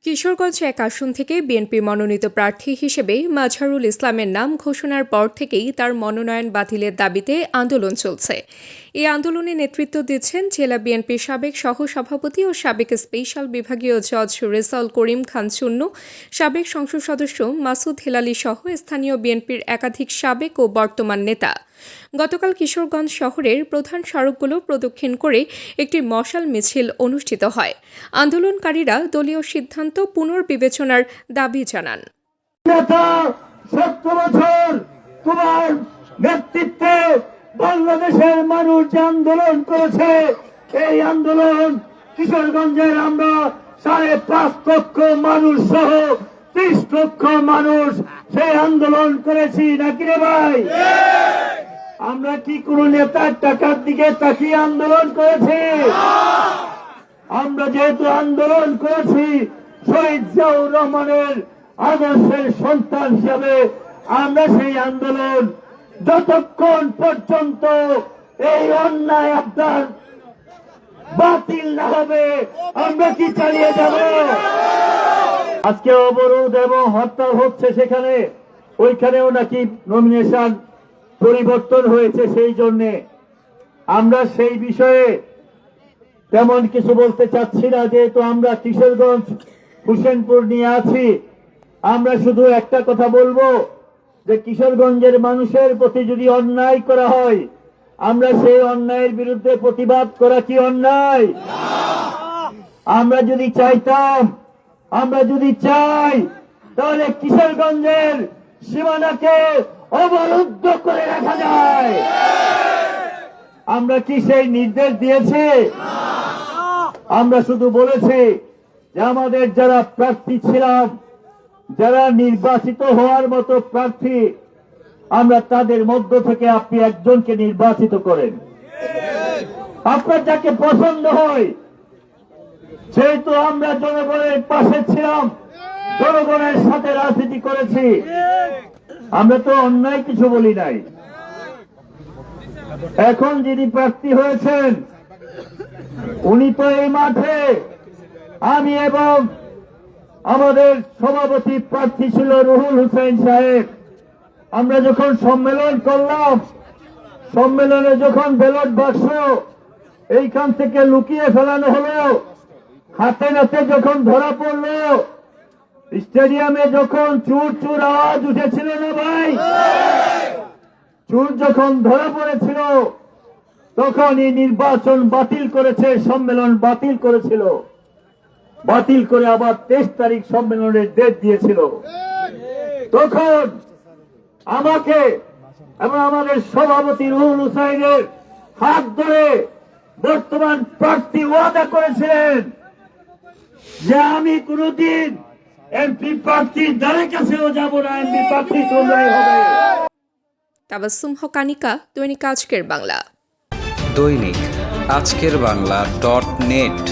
কিশোরগঞ্জ এক আসন থেকে বিএনপি মনোনীত প্রার্থী হিসেবে মাজহারুল ইসলামের নাম ঘোষণার পর থেকেই তার মনোনয়ন বাতিলের দাবিতে আন্দোলন চলছে। এই আন্দোলনে নেতৃত্ব দিচ্ছেন জেলা বিএনপির সাবেক সহসভাপতি ও সাবেক স্পেশাল বিভাগীয় জজ রেজাউল করিম খান চুন্নু, সাবেক সংসদ সদস্য মাসুদ হেলালি সহ স্থানীয় বিএনপির একাধিক সাবেক ও বর্তমান নেতা। গতকাল কিশোরগঞ্জ শহরের প্রধান সড়কগুলো প্রদক্ষিণ করে একটি মশাল মিছিল অনুষ্ঠিত হয়। আন্দোলনকারীরা দলীয় সিদ্ধান্ত পুনর্বিবেচনার দাবি জানান। 70 বছর তোমার নেতৃত্বে বাংলাদেশের মানুষ যে আন্দোলন করেছে, এই আন্দোলন কিশোরগঞ্জের আমরা 5.5 লক্ষ মানুষ সহ 30 লক্ষ মানুষ সেই আন্দোলন করেছি নাকি রে ভাই? আমরা কি কোন নেতার টাকার দিকে তাকিয়ে আন্দোলন করেছি? আমরা যেহেতু আন্দোলন করেছি শহীদ জিয়াউর রহমানের আদর্শের সন্তান হিসাবে, আমরা সেই আন্দোলন যতক্ষণ পর্যন্ত এই অন্যায় আপনার বাতিল না হবে আমরা কি চালিয়ে যাব? আজকে অবরোধ এবং হরতাল হচ্ছে, সেখানে ওইখানেও নাকি নমিনেশন পরিবর্তন হয়েছে, সেই জন্যে আমরা সেই বিষয়ে তেমন কিছু বলতে চাচ্ছি না। যেহেতু আমরা কিশোরগঞ্জ হোসেনপুর নিয়ে আছি, আমরা শুধু একটা কথা বলবো যে কিশোরগঞ্জের মানুষের প্রতি যদি অন্যায় করা হয়, আমরা সেই অন্যায়ের বিরুদ্ধে প্রতিবাদ করা কি অন্যায়? আমরা যদি চাইতাম, আমরা যদি চাই, তাহলে কিশোরগঞ্জের সীমানাকে অবরুদ্ধ করে রাখা যায়। আমরা কি সেই নির্দেশ দিয়েছি? আমরা শুধু বলেছি যে আমাদের যারা প্রার্থী ছিলাম, যারা নির্বাচিত হওয়ার মতো প্রার্থী, আমরা তাদের মধ্য থেকে আপনি একজনকে নির্বাচিত করেন, আপনার যাকে পছন্দ হয়। যেহেতু আমরা জনগণের পাশে ছিলাম, জনগণের সাথে রাজনীতি করেছি, আমরা তো অন্যায় কিছু বলি নাই। এখন যিনি প্রার্থী হয়েছেন উনি তো এই মাঠে, আমি এবং আমাদের সভাপতি প্রার্থী ছিল রুহুল হোসেন সাহেব। আমরা যখন সম্মেলন করলাম, সম্মেলনে যখন ব্যালট বাক্স এইখান থেকে লুকিয়ে ফেলানো হলো, হাতে নাতে যখন ধরা পড়লো, স্টেডিয়ামে যখন চুর চুর আওয়াজ উঠেছিল না ভাই, চুর যখন ধরা পড়েছিল, তখন এই নির্বাচন বাতিল করেছে, সম্মেলন বাতিল করেছিল, বাতিল করে আবার 23 তারিখ সম্মেলনের ডেট দিয়েছিল। তখন আমাকে এবং আমাদের সভাপতি রুহুল হোসেনের হাত ধরে বর্তমান প্রার্থী ওয়াদা করেছিলেন যে আমি কোনদিন এমপি প্রার্থীর দ্বারে কাছেও যাব না, এমপি প্রার্থী তোমরাই হবে। তাবাসসুম হকানিকা, দৈনিক আজকের বাংলা। দৈনিক আজকের বাংলা .net